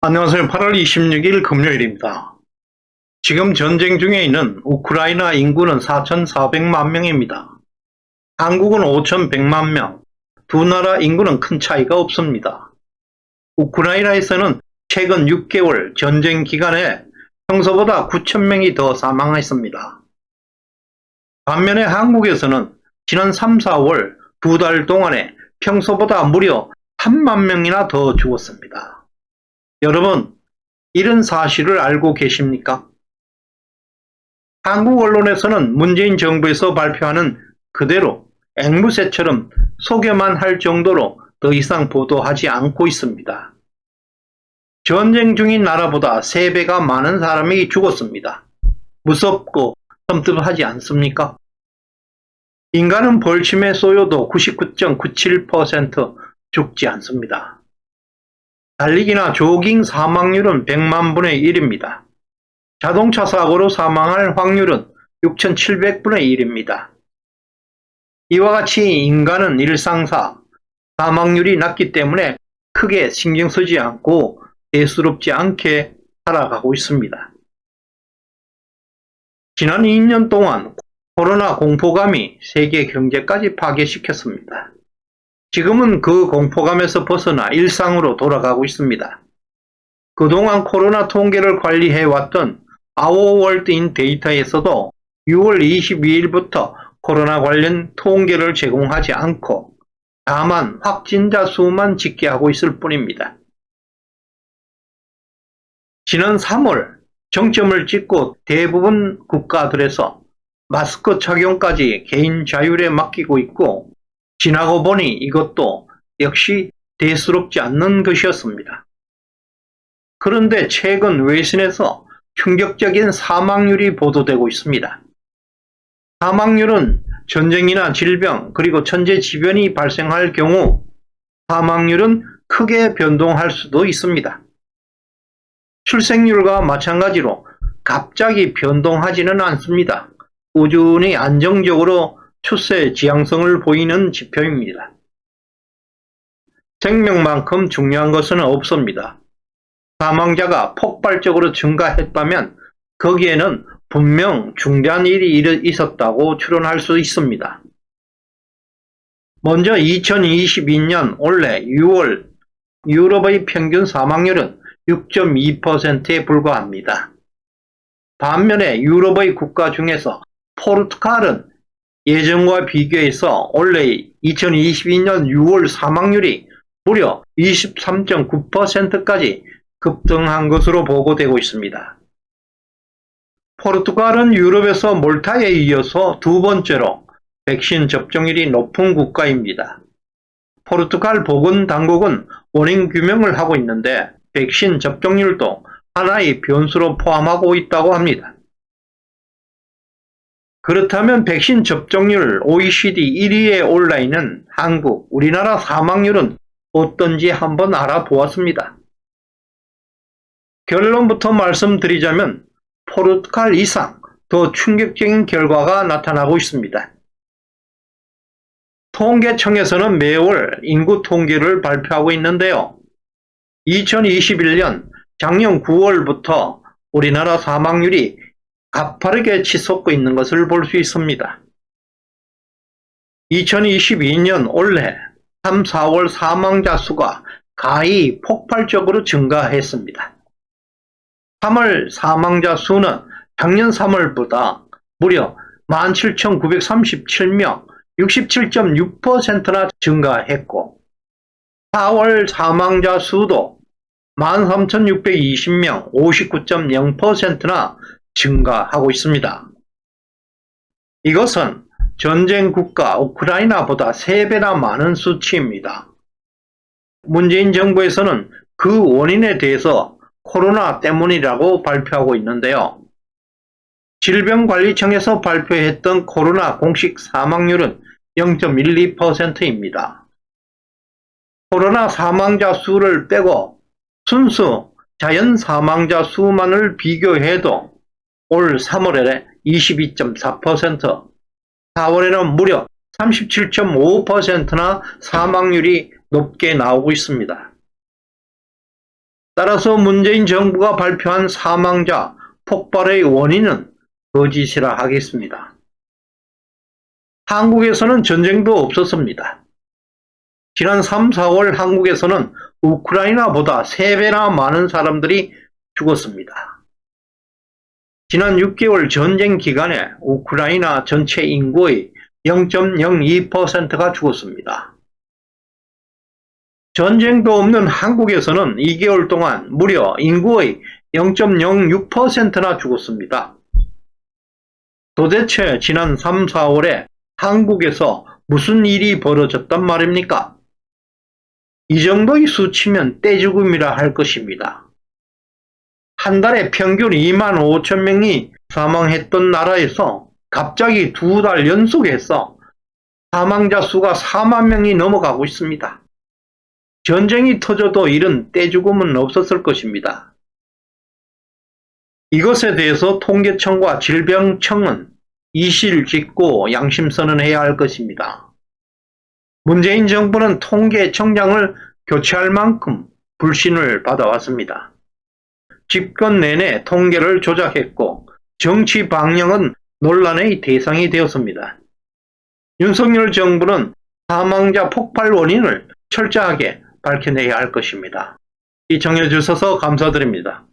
안녕하세요. 8월 26일 금요일입니다. 지금 전쟁 중에 있는 우크라이나 인구는 4,400만 명입니다. 한국은 5,100만 명, 두 나라 인구는 큰 차이가 없습니다. 우크라이나에서는 최근 6개월 전쟁 기간에 평소보다 9,000명이 더 사망했습니다. 반면에 한국에서는 지난 3, 4월 두 달 동안에 평소보다 무려 3만 명이나 더 죽었습니다. 여러분, 이런 사실을 알고 계십니까? 한국 언론에서는 문재인 정부에서 발표하는 그대로 앵무새처럼 소개만 할 정도로 더 이상 보도하지 않고 있습니다. 전쟁 중인 나라보다 3배가 많은 사람이 죽었습니다. 무섭고 섬뜩하지 않습니까? 인간은 벌침에 쏘여도 99.97% 죽지 않습니다. 달리기나 조깅 사망률은 100만 분의 1입니다. 자동차 사고로 사망할 확률은 6,700분의 1입니다. 이와 같이 인간은 일상사 사망률이 낮기 때문에 크게 신경 쓰지 않고 대수롭지 않게 살아가고 있습니다. 지난 2년 동안 코로나 공포감이 세계 경제까지 파괴시켰습니다. 지금은 그 공포감에서 벗어나 일상으로 돌아가고 있습니다. 그동안 코로나 통계를 관리해왔던 아워월드인 데이터에서도 6월 22일부터 코로나 관련 통계를 제공하지 않고 다만 확진자 수만 집계하고 있을 뿐입니다. 지난 3월 정점을 찍고 대부분 국가들에서 마스크 착용까지 개인 자율에 맡기고 있고 지나고 보니 이것도 역시 대수롭지 않는 것이었습니다. 그런데 최근 외신에서 충격적인 사망률이 보도되고 있습니다. 사망률은 전쟁이나 질병 그리고 천재지변이 발생할 경우 사망률은 크게 변동할 수도 있습니다. 출생률과 마찬가지로 갑자기 변동하지는 않습니다. 꾸준히 안정적으로 추세 지향성을 보이는 지표입니다. 생명만큼 중요한 것은 없습니다. 사망자가 폭발적으로 증가했다면 거기에는 분명 중대한 일이 있었다고 추론할 수 있습니다. 먼저 2022년 올해 6월 유럽의 평균 사망률은 6.2%에 불과합니다. 반면에 유럽의 국가 중에서 포르투갈은 예전과 비교해서 올해 2022년 6월 사망률이 무려 23.9%까지 급등한 것으로 보고되고 있습니다. 포르투갈은 유럽에서 몰타에 이어서 두 번째로 백신 접종률이 높은 국가입니다. 포르투갈 보건당국은 원인 규명을 하고 있는데 백신 접종률도 하나의 변수로 포함하고 있다고 합니다. 그렇다면 백신 접종률 OECD 1위에 올라있는 한국, 우리나라 사망률은 어떤지 한번 알아보았습니다. 결론부터 말씀드리자면 포르투갈 이상 더 충격적인 결과가 나타나고 있습니다. 통계청에서는 매월 인구 통계를 발표하고 있는데요. 2021년 작년 9월부터 우리나라 사망률이 가파르게 치솟고 있는 것을 볼 수 있습니다. 2022년 올해 3, 4월 사망자 수가 가히 폭발적으로 증가했습니다. 3월 사망자 수는 작년 3월보다 무려 17,937명, 67.6%나 증가했고 4월 사망자 수도 13,620명, 59.0%나 증가하고 있습니다. 이것은 전쟁 국가 우크라이나보다 3배나 많은 수치입니다. 문재인 정부에서는 그 원인에 대해서 코로나 때문이라고 발표하고 있는데요. 질병관리청에서 발표했던 코로나 공식 사망률은 0.12%입니다. 코로나 사망자 수를 빼고 순수 자연 사망자 수만을 비교해도 올 3월에 22.4%, 4월에는 무려 37.5%나 사망률이 높게 나오고 있습니다. 따라서 문재인 정부가 발표한 사망자 폭발의 원인은 거짓이라 하겠습니다. 한국에서는 전쟁도 없었습니다. 지난 3, 4월 한국에서는 우크라이나보다 3배나 많은 사람들이 죽었습니다. 지난 6개월 전쟁 기간에 우크라이나 전체 인구의 0.02%가 죽었습니다. 전쟁도 없는 한국에서는 2개월 동안 무려 인구의 0.06%나 죽었습니다. 도대체 지난 3, 4월에 한국에서 무슨 일이 벌어졌단 말입니까? 이 정도의 수치면 떼죽음이라 할 것입니다. 한 달에 평균 2만 5천 명이 사망했던 나라에서 갑자기 2달 연속해서 사망자 수가 4만 명이 넘어가고 있습니다. 전쟁이 터져도 이런 떼죽음은 없었을 것입니다. 이것에 대해서 통계청과 질병청은 이실 짓고 양심선언해야 할 것입니다. 문재인 정부는 통계청장을 교체할 만큼 불신을 받아왔습니다. 집권 내내 통계를 조작했고 정치 방향은 논란의 대상이 되었습니다. 윤석열 정부는 사망자 폭발 원인을 철저하게 밝혀내야 할 것입니다. 시청해 주셔서 감사드립니다.